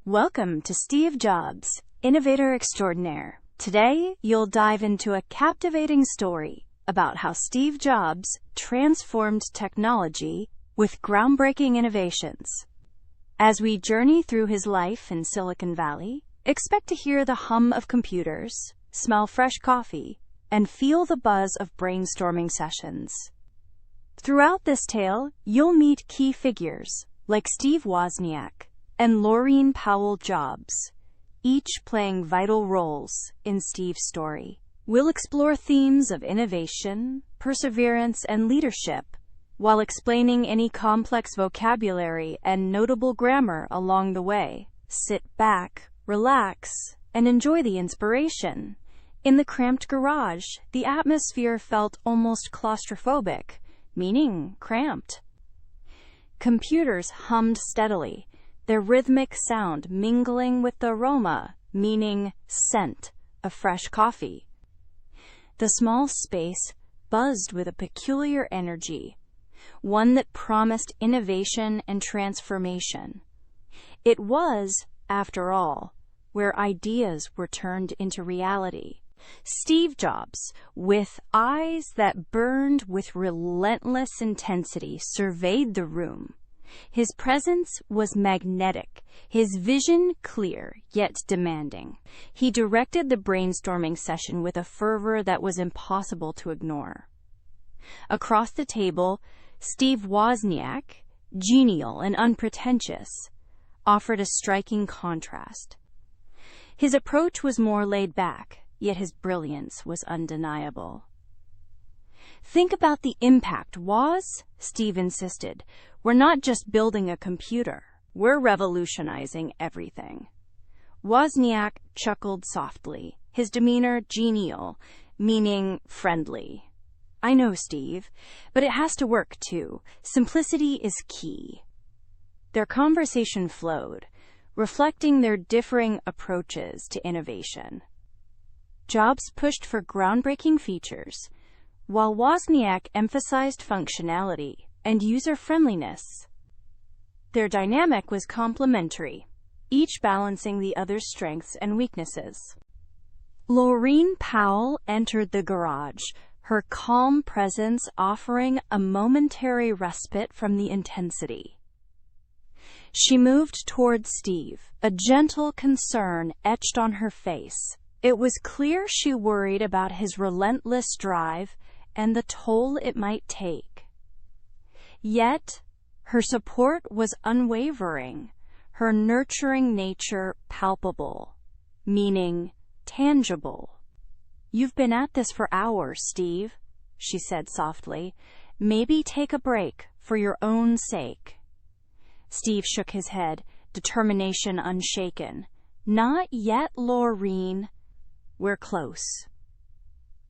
Welcome to Steve Jobs, Innovator Extraordinaire. Today, you'll dive into a captivating story about how Steve Jobs transformed technology with groundbreaking innovations. As we journey through his life in Silicon Valley, expect to hear the hum of computers, smell fresh coffee, and feel the buzz of brainstorming sessions. Throughout this tale, you'll meet key figures like Steve Wozniak and Laurene Powell Jobs, each playing vital roles in Steve's story. We'll explore themes of innovation, perseverance, and leadership, while explaining any complex vocabulary and notable grammar along the way. Sit back, relax, and enjoy the inspiration. In the cramped garage, the atmosphere felt almost claustrophobic, meaning cramped. Computers hummed steadily, their rhythmic sound mingling with the aroma, meaning scent, of fresh coffee. The small space buzzed with a peculiar energy, one that promised innovation and transformation. It was, after all, where ideas were turned into reality. Steve Jobs, with eyes that burned with relentless intensity, surveyed the room. His presence was magnetic, his vision clear yet demanding. He directed the brainstorming session with a fervor that was impossible to ignore. Across the table, Steve Wozniak, genial and unpretentious, offered a striking contrast. His approach was more laid back, yet his brilliance was undeniable. "Think about the impact, Woz," Steve insisted. "We're not just building a computer. We're revolutionizing everything." Wozniak chuckled softly, his demeanor genial, meaning friendly. "I know, Steve, but it has to work too. Simplicity is key." Their conversation flowed, reflecting their differing approaches to innovation. Jobs pushed for groundbreaking features, while Wozniak emphasized functionality and user-friendliness. Their dynamic was complementary, each balancing the other's strengths and weaknesses. Laurene Powell entered the garage, her calm presence offering a momentary respite from the intensity. She moved toward Steve, a gentle concern etched on her face. It was clear she worried about his relentless drive and the toll it might take. Yet, her support was unwavering, her nurturing nature palpable, meaning tangible. "You've been at this for hours, Steve," she said softly. "Maybe take a break for your own sake." Steve shook his head, determination unshaken. "Not yet, Laurene. We're close."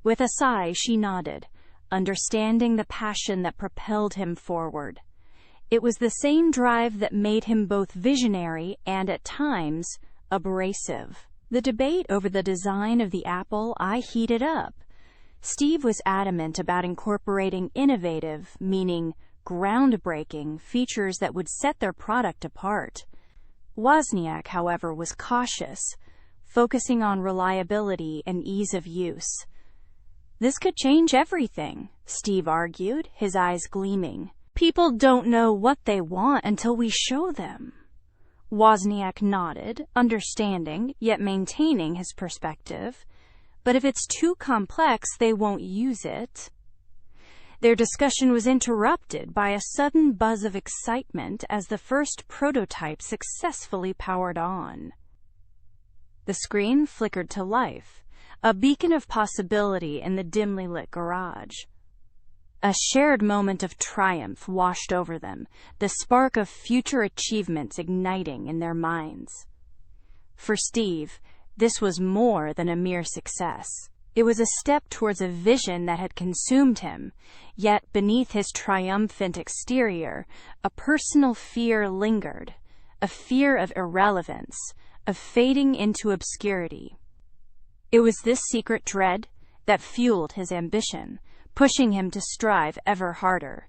With a sigh, she nodded, understanding the passion that propelled him forward. It was the same drive that made him both visionary and, at times, abrasive. The debate over the design of the Apple I heated up. Steve was adamant about incorporating innovative, meaning groundbreaking, features that would set their product apart. Wozniak, however, was cautious, focusing on reliability and ease of use. "This could change everything," Steve argued, his eyes gleaming. "People don't know what they want until we show them." Wozniak nodded, understanding, yet maintaining his perspective. "But if it's too complex, they won't use it." Their discussion was interrupted by a sudden buzz of excitement as the first prototype successfully powered on. The screen flickered to life, a beacon of possibility in the dimly lit garage. A shared moment of triumph washed over them, the spark of future achievements igniting in their minds. For Steve, this was more than a mere success. It was a step towards a vision that had consumed him, yet beneath his triumphant exterior, a personal fear lingered, a fear of irrelevance, of fading into obscurity. It was this secret dread that fueled his ambition, pushing him to strive ever harder.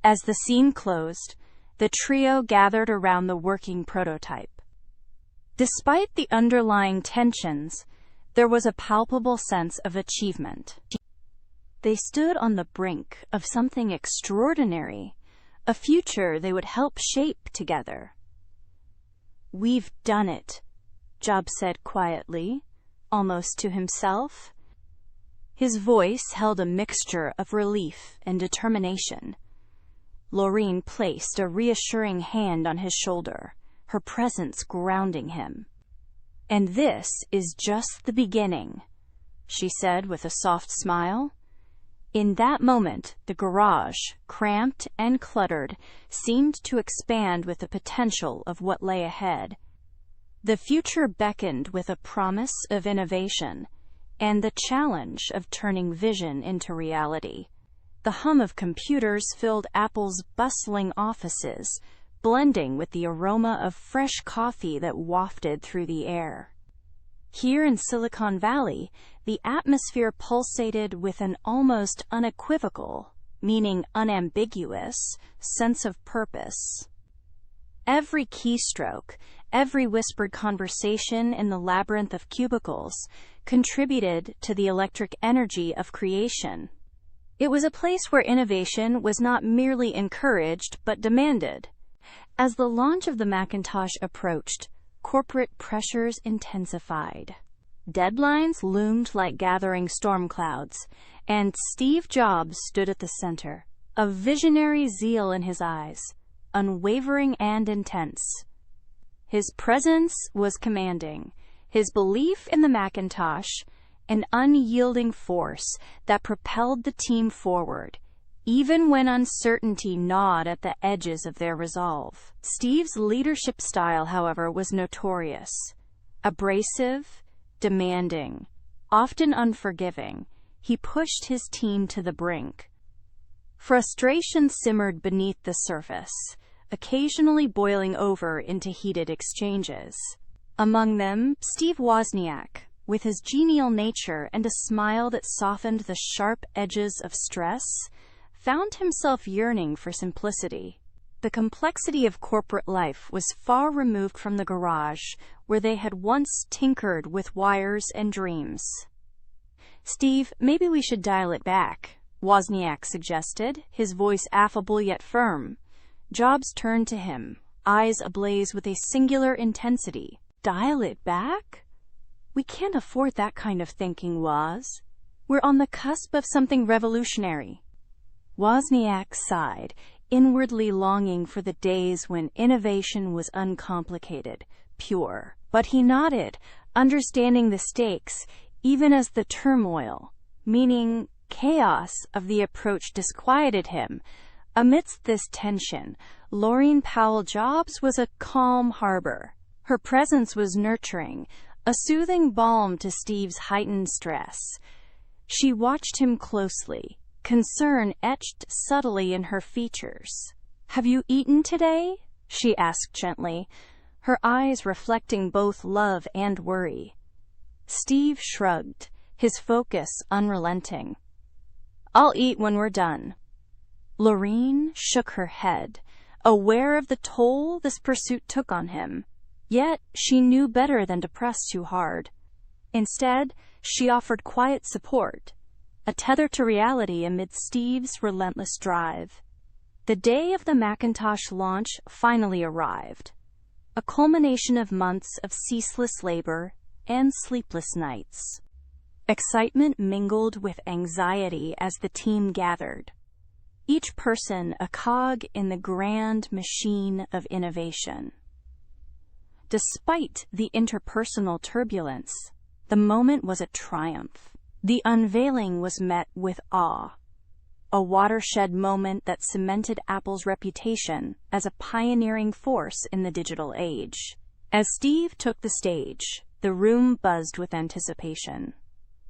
As the scene closed, the trio gathered around the working prototype. Despite the underlying tensions, there was a palpable sense of achievement. They stood on the brink of something extraordinary, a future they would help shape together. "We've done it," Jobs said quietly, almost to himself. His voice held a mixture of relief and determination. Laureen placed a reassuring hand on his shoulder, her presence grounding him. "And this is just the beginning," she said with a soft smile. In that moment, the garage, cramped and cluttered, seemed to expand with the potential of what lay ahead. The future beckoned with a promise of innovation and the challenge of turning vision into reality. The hum of computers filled Apple's bustling offices, blending with the aroma of fresh coffee that wafted through the air. Here in Silicon Valley, the atmosphere pulsated with an almost unequivocal, meaning unambiguous, sense of purpose. Every keystroke, every whispered conversation in the labyrinth of cubicles contributed to the electric energy of creation. It was a place where innovation was not merely encouraged but demanded. As the launch of the Macintosh approached, corporate pressures intensified. Deadlines loomed like gathering storm clouds, and Steve Jobs stood at the center, a visionary zeal in his eyes, unwavering and intense. His presence was commanding, his belief in the Macintosh an unyielding force that propelled the team forward, even when uncertainty gnawed at the edges of their resolve. Steve's leadership style, however, was notorious. Abrasive, demanding, often unforgiving, he pushed his team to the brink. Frustration simmered beneath the surface, occasionally boiling over into heated exchanges. Among them, Steve Wozniak, with his genial nature and a smile that softened the sharp edges of stress, found himself yearning for simplicity. The complexity of corporate life was far removed from the garage, where they had once tinkered with wires and dreams. "Steve, maybe we should dial it back," Wozniak suggested, his voice affable yet firm. Jobs turned to him, eyes ablaze with a singular intensity. "Dial it back? We can't afford that kind of thinking, Woz. We're on the cusp of something revolutionary." Wozniak sighed, inwardly longing for the days when innovation was uncomplicated, pure. But he nodded, understanding the stakes, even as the turmoil, meaning chaos, of the approach disquieted him. Amidst this tension, Laureen Powell Jobs was a calm harbor. Her presence was nurturing, a soothing balm to Steve's heightened stress. She watched him closely, concern etched subtly in her features. "Have you eaten today?" she asked gently, her eyes reflecting both love and worry. Steve shrugged, his focus unrelenting. "I'll eat when we're done." Laureen shook her head, aware of the toll this pursuit took on him. Yet she knew better than to press too hard. Instead, she offered quiet support, a tether to reality amid Steve's relentless drive. The day of the Macintosh launch finally arrived, a culmination of months of ceaseless labor and sleepless nights. Excitement mingled with anxiety as the team gathered, each person a cog in the grand machine of innovation. Despite the interpersonal turbulence, the moment was a triumph. The unveiling was met with awe, a watershed moment that cemented Apple's reputation as a pioneering force in the digital age. As Steve took the stage, the room buzzed with anticipation.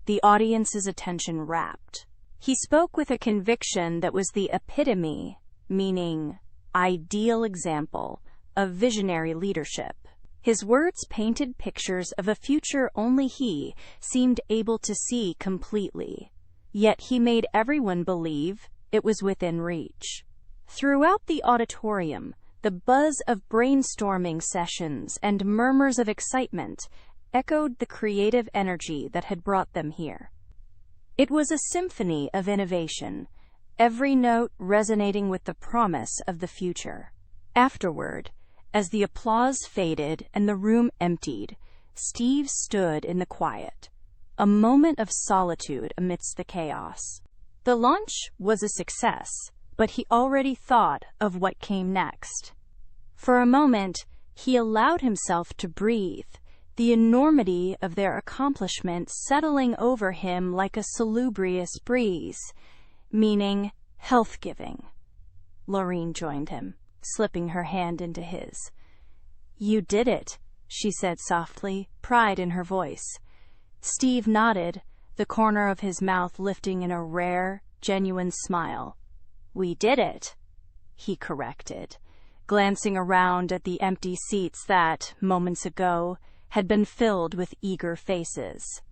The audience's attention rapt. He spoke with a conviction that was the epitome, meaning ideal example, of visionary leadership. His words painted pictures of a future only he seemed able to see completely. Yet he made everyone believe it was within reach. Throughout the auditorium, The buzz of brainstorming sessions and murmurs of excitement echoed the creative energy that had brought them here. It was a symphony of innovation, every note resonating with the promise of the future. Afterward, as the applause faded and the room emptied, Steve stood in the quiet, a moment of solitude amidst the chaos. The launch was a success, but he already thought of what came next. For a moment, he allowed himself to breathe, the enormity of their accomplishment settling over him like a salubrious breeze, meaning health-giving. Laureen joined him, slipping her hand into his. "You did it," she said softly, pride in her voice. Steve nodded, the corner of his mouth lifting in a rare, genuine smile. "We did it," he corrected, glancing around at the empty seats that, moments ago, had been filled with eager faces.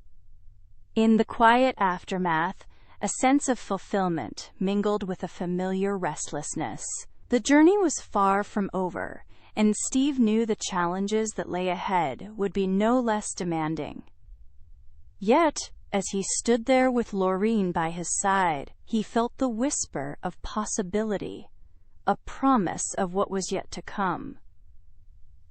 In the quiet aftermath, a sense of fulfillment mingled with a familiar restlessness. The journey was far from over, and Steve knew the challenges that lay ahead would be no less demanding. Yet, as he stood there with Laureen by his side, he felt the whisper of possibility, a promise of what was yet to come.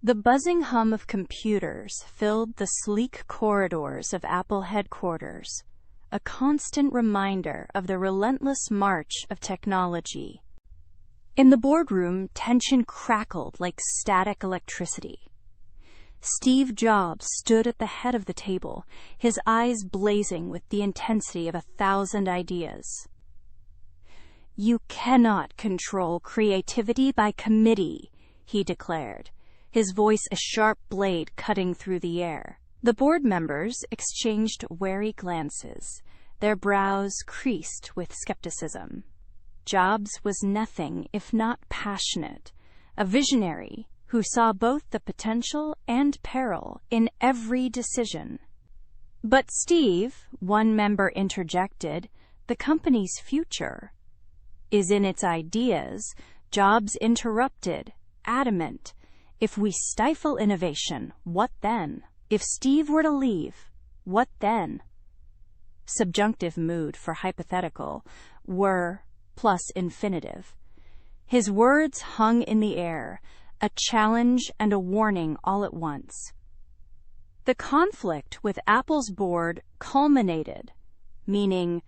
The buzzing hum of computers filled the sleek corridors of Apple headquarters, a constant reminder of the relentless march of technology. In the boardroom, tension crackled like static electricity. Steve Jobs stood at the head of the table, his eyes blazing with the intensity of 1,000 ideas. "You cannot control creativity by committee," he declared, his voice a sharp blade cutting through the air. The board members exchanged wary glances, their brows creased with skepticism. Jobs was nothing if not passionate, a visionary who saw both the potential and peril in every decision. "But Steve," one member interjected, "the company's future is in its ideas," Jobs interrupted, adamant. "If we stifle innovation, what then? If Steve were to leave, what then?" Subjunctive mood for hypothetical, were, plus infinitive. His words hung in the air, a challenge and a warning all at once. The conflict with Apple's board culminated, meaning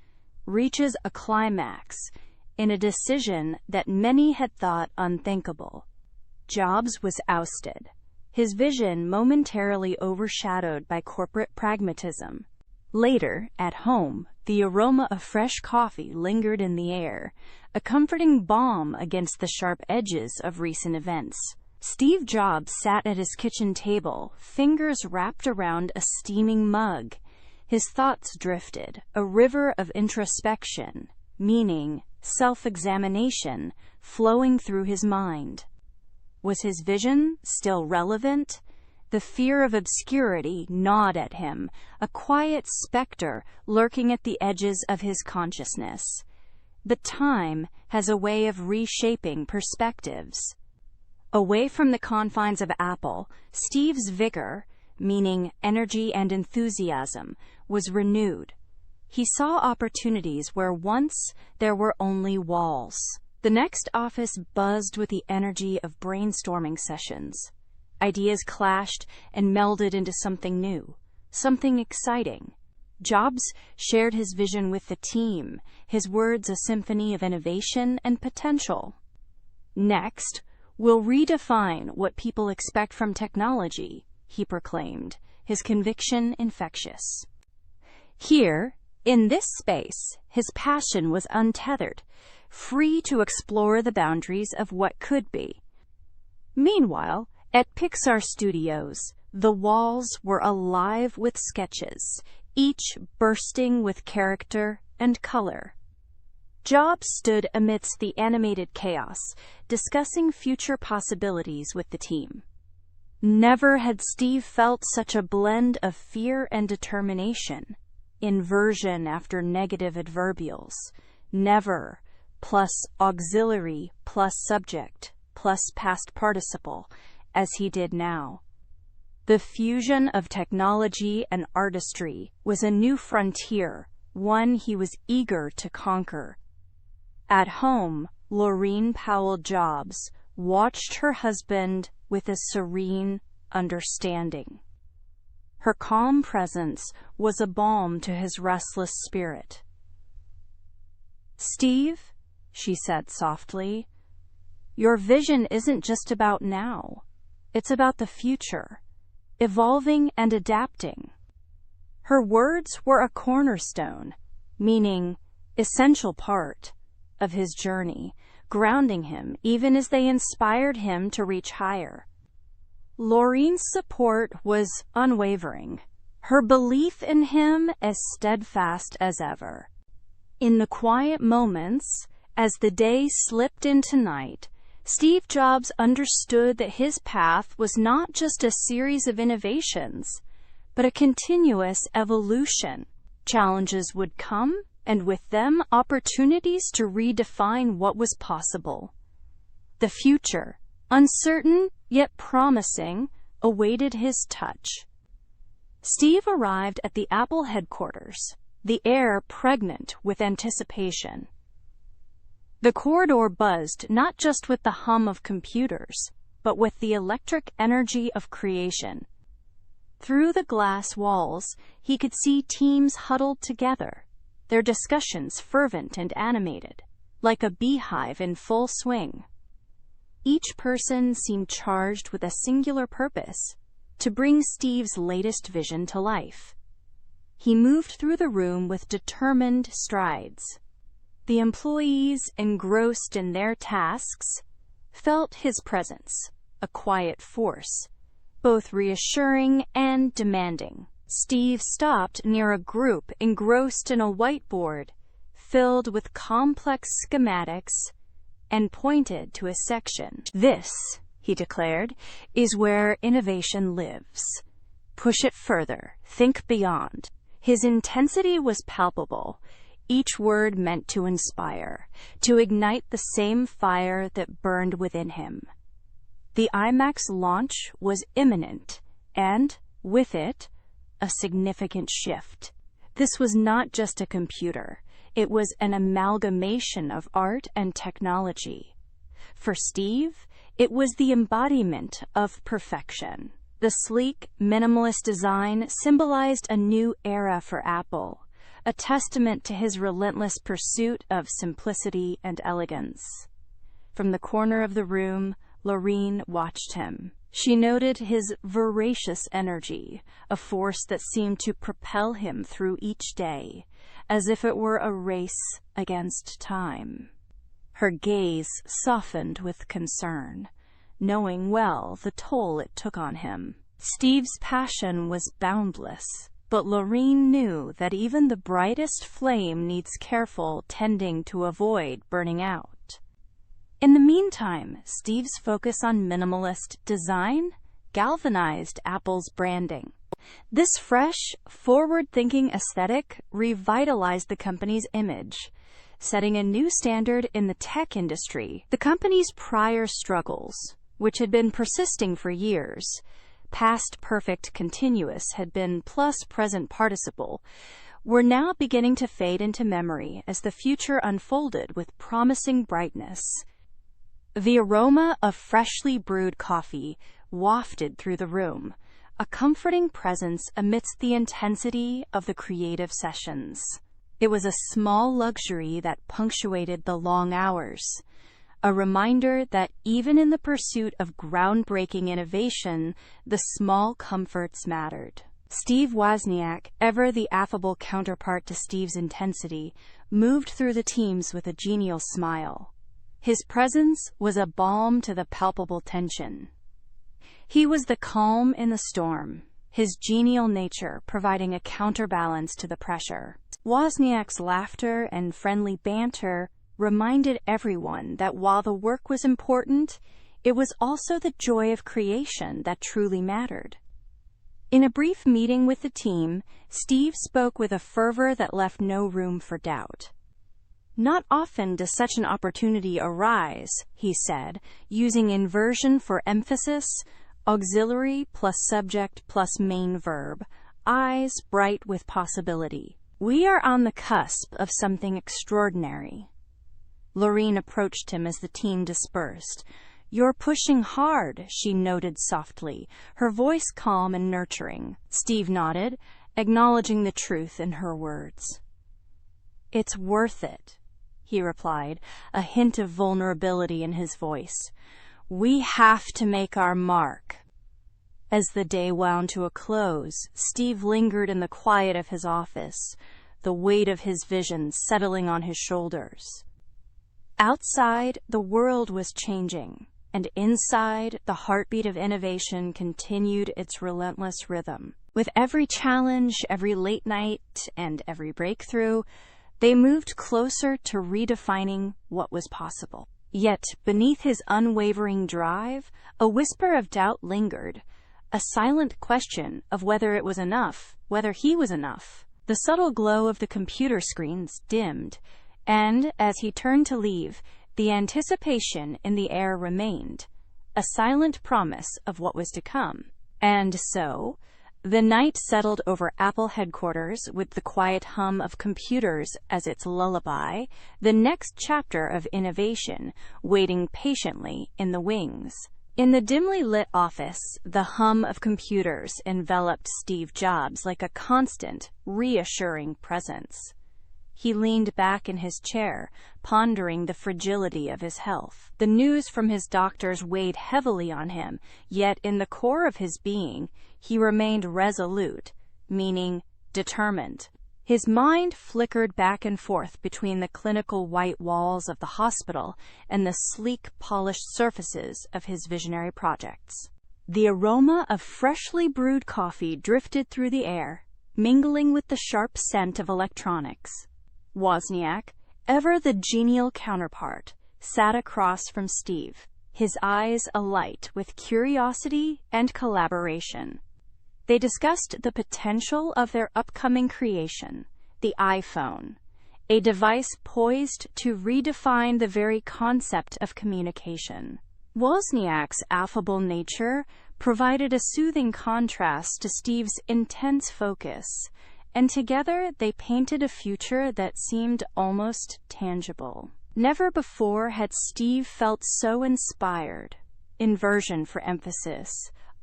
reaches a climax, in a decision that many had thought unthinkable. Jobs was ousted, his vision momentarily overshadowed by corporate pragmatism. Later, at home, the aroma of fresh coffee lingered in the air, a comforting balm against the sharp edges of recent events. Steve Jobs sat at his kitchen table, fingers wrapped around a steaming mug. His thoughts drifted, a river of introspection, meaning, self-examination, flowing through his mind. Was his vision still relevant? The fear of obscurity gnawed at him, a quiet specter lurking at the edges of his consciousness. But time has a way of reshaping perspectives. Away from the confines of Apple, Steve's vigor, meaning energy and enthusiasm, was renewed. He saw opportunities where once there were only walls. The next office buzzed with the energy of brainstorming sessions. Ideas clashed and melded into something new, something exciting. Jobs shared his vision with the team, his words a symphony of innovation and potential. "Next, we'll redefine what people expect from technology," he proclaimed, his conviction infectious. Here, in this space, his passion was untethered, free to explore the boundaries of what could be. Meanwhile, at Pixar Studios, the walls were alive with sketches, each bursting with character and color. Jobs stood amidst the animated chaos, discussing future possibilities with the team. Never had Steve felt such a blend of fear and determination. Inversion after negative adverbials. Never, plus auxiliary, plus subject, plus past participle, as he did now. The fusion of technology and artistry was a new frontier, one he was eager to conquer. At home, Laureen Powell-Jobs watched her husband with a serene understanding. Her calm presence was a balm to his restless spirit. "Steve," she said softly, "your vision isn't just about now. It's about the future, evolving and adapting." Her words were a cornerstone, meaning essential part, of his journey, grounding him even as they inspired him to reach higher. Laureen's support was unwavering, her belief in him as steadfast as ever. In the quiet moments, as the day slipped into night, Steve Jobs understood that his path was not just a series of innovations, but a continuous evolution. Challenges would come, and with them, opportunities to redefine what was possible. The future, uncertain yet promising, awaited his touch. Steve arrived at the Apple headquarters, the air pregnant with anticipation. The corridor buzzed not just with the hum of computers, but with the electric energy of creation. Through the glass walls, he could see teams huddled together, their discussions fervent and animated, like a beehive in full swing. Each person seemed charged with a singular purpose: to bring Steve's latest vision to life. He moved through the room with determined strides. The employees, engrossed in their tasks, felt his presence, a quiet force, both reassuring and demanding. Steve stopped near a group engrossed in a whiteboard filled with complex schematics and pointed to a section. "This," he declared, "is where innovation lives. Push it further, think beyond." His intensity was palpable, each word meant to inspire, to ignite the same fire that burned within him. The iMac's launch was imminent, and, with it, a significant shift. This was not just a computer. It was an amalgamation of art and technology. For Steve, it was the embodiment of perfection. The sleek, minimalist design symbolized a new era for Apple, a testament to his relentless pursuit of simplicity and elegance. From the corner of the room, Laureen watched him. She noted his voracious energy, a force that seemed to propel him through each day, as if it were a race against time. Her gaze softened with concern, knowing well the toll it took on him. Steve's passion was boundless, but Laureen knew that even the brightest flame needs careful tending to avoid burning out. In the meantime, Steve's focus on minimalist design galvanized Apple's branding. This fresh, forward-thinking aesthetic revitalized the company's image, setting a new standard in the tech industry. The company's prior struggles, which had been persisting for years, past perfect continuous had been plus present participle, were now beginning to fade into memory as the future unfolded with promising brightness. The aroma of freshly brewed coffee wafted through the room, a comforting presence amidst the intensity of the creative sessions. It was a small luxury that punctuated the long hours, a reminder that even in the pursuit of groundbreaking innovation, the small comforts mattered. Steve Wozniak, ever the affable counterpart to Steve's intensity, moved through the teams with a genial smile. His presence was a balm to the palpable tension. He was the calm in the storm, his genial nature providing a counterbalance to the pressure. Wozniak's laughter and friendly banter reminded everyone that while the work was important, it was also the joy of creation that truly mattered. In a brief meeting with the team, Steve spoke with a fervor that left no room for doubt. "Not often does such an opportunity arise," he said, using inversion for emphasis, auxiliary plus subject plus main verb, eyes bright with possibility. "We are on the cusp of something extraordinary." Lorene approached him as the team dispersed. "You're pushing hard," she noted softly, her voice calm and nurturing. Steve nodded, acknowledging the truth in her words. "It's worth it," he replied, a hint of vulnerability in his voice. "We have to make our mark." As the day wound to a close, Steve lingered in the quiet of his office, the weight of his vision settling on his shoulders. Outside, the world was changing, and inside, the heartbeat of innovation continued its relentless rhythm. With every challenge, every late night, and every breakthrough, they moved closer to redefining what was possible. Yet, beneath his unwavering drive, a whisper of doubt lingered, a silent question of whether it was enough, whether he was enough. The subtle glow of the computer screens dimmed, and, as he turned to leave, the anticipation in the air remained, a silent promise of what was to come. And so, the night settled over Apple headquarters with the quiet hum of computers as its lullaby, the next chapter of innovation waiting patiently in the wings. In the dimly lit office, the hum of computers enveloped Steve Jobs like a constant, reassuring presence. He leaned back in his chair, pondering the fragility of his health. The news from his doctors weighed heavily on him, yet in the core of his being, he remained resolute, meaning determined. His mind flickered back and forth between the clinical white walls of the hospital and the sleek, polished surfaces of his visionary projects. The aroma of freshly brewed coffee drifted through the air, mingling with the sharp scent of electronics. Wozniak, ever the genial counterpart, sat across from Steve, his eyes alight with curiosity and collaboration. They discussed the potential of their upcoming creation, the iPhone, a device poised to redefine the very concept of communication. Wozniak's affable nature provided a soothing contrast to Steve's intense focus, and together they painted a future that seemed almost tangible. Never before had Steve felt so inspired. Inversion for emphasis,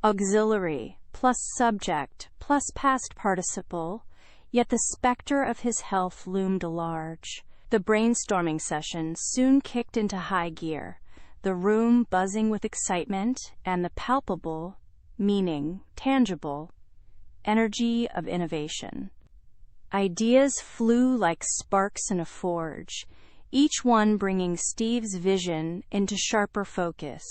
auxiliary plus subject plus past participle, yet the specter of his health loomed large. The brainstorming session soon kicked into high gear, the room buzzing with excitement and the palpable, meaning tangible, energy of innovation. Ideas flew like sparks in a forge, each one bringing Steve's vision into sharper focus.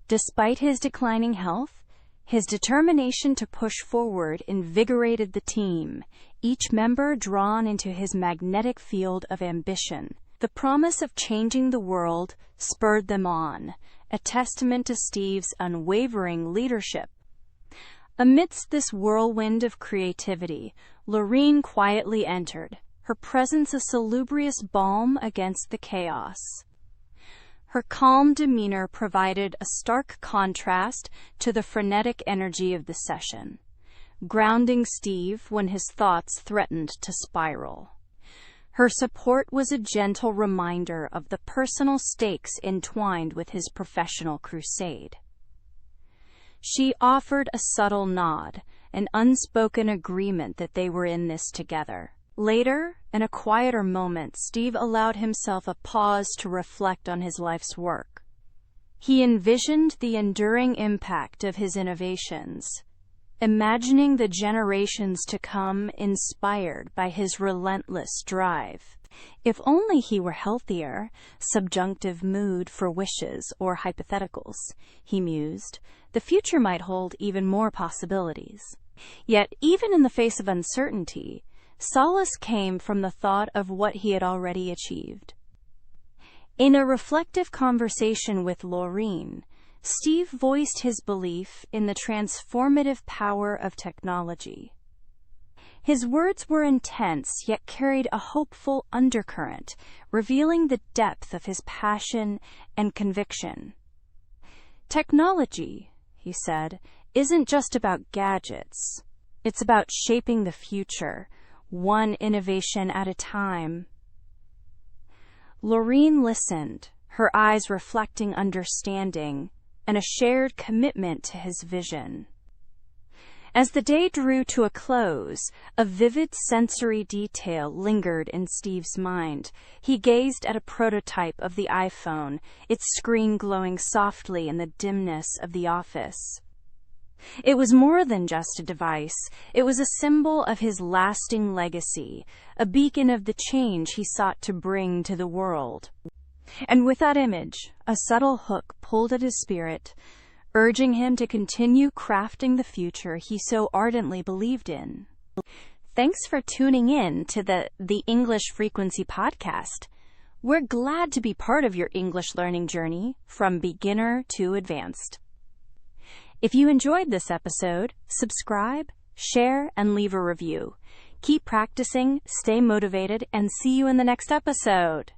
Despite his declining health, his determination to push forward invigorated the team, each member drawn into his magnetic field of ambition. The promise of changing the world spurred them on, a testament to Steve's unwavering leadership. Amidst this whirlwind of creativity, Lorene quietly entered, her presence a salubrious balm against the chaos. Her calm demeanor provided a stark contrast to the frenetic energy of the session, grounding Steve when his thoughts threatened to spiral. Her support was a gentle reminder of the personal stakes entwined with his professional crusade. She offered a subtle nod, an unspoken agreement that they were in this together. Later, in a quieter moment, Steve allowed himself a pause to reflect on his life's work. He envisioned the enduring impact of his innovations, imagining the generations to come inspired by his relentless drive. If only he were healthier, subjunctive mood for wishes or hypotheticals, he mused, the future might hold even more possibilities. Yet, even in the face of uncertainty, solace came from the thought of what he had already achieved. In a reflective conversation with Lorene, Steve voiced his belief in the transformative power of technology. His words were intense, yet carried a hopeful undercurrent, revealing the depth of his passion and conviction. "Technology," he said, "isn't just about gadgets. It's about shaping the future, one innovation at a time." Lorene listened, her eyes reflecting understanding and a shared commitment to his vision. As the day drew to a close, a vivid sensory detail lingered in Steve's mind. He gazed at a prototype of the iPhone, its screen glowing softly in the dimness of the office. It was more than just a device. It was a symbol of his lasting legacy, a beacon of the change he sought to bring to the world. And with that image, a subtle hook pulled at his spirit, urging him to continue crafting the future he so ardently believed in. Thanks for tuning in to the English Frequency podcast. We're glad to be part of your English learning journey from beginner to advanced. If you enjoyed this episode, subscribe, share, and leave a review. Keep practicing, stay motivated, and see you in the next episode.